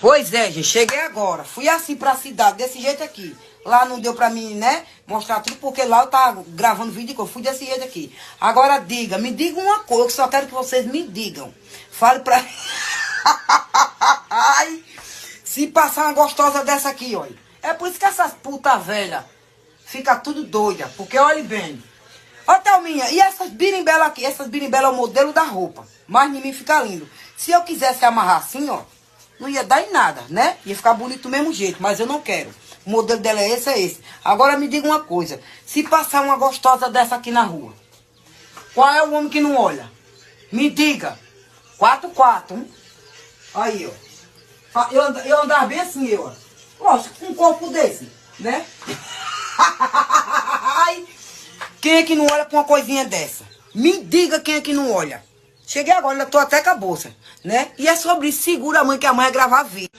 Pois é, gente, cheguei agora. Fui assim pra cidade, desse jeito aqui. Lá não deu pra mim, né, mostrar tudo, porque lá eu tava gravando vídeo e eu fui desse jeito aqui. Agora me diga uma coisa, eu só quero que vocês me digam. Fale pra mim. Se passar uma gostosa dessa aqui, olha. É por isso que essas puta velha fica tudo doida, porque olhe bem. Ó, Thelminha, e essas birimbelas aqui? Essas birimbelas é o modelo da roupa, mas em mim fica lindo. Se eu quisesse amarrar assim, ó, não ia dar em nada, né? Ia ficar bonito do mesmo jeito, mas eu não quero. O modelo dela é esse. Agora me diga uma coisa. Se passar uma gostosa dessa aqui na rua, qual é o homem que não olha? Me diga. 4x4, hein? Aí, ó. Eu andava bem assim, ó. Lógico, com um corpo desse, né? Quem é que não olha pra uma coisinha dessa? Me diga quem é que não olha. Cheguei agora, ainda tô até com a bolsa, né? E é sobre isso, segura a mãe, que a mãe vai gravar vídeo.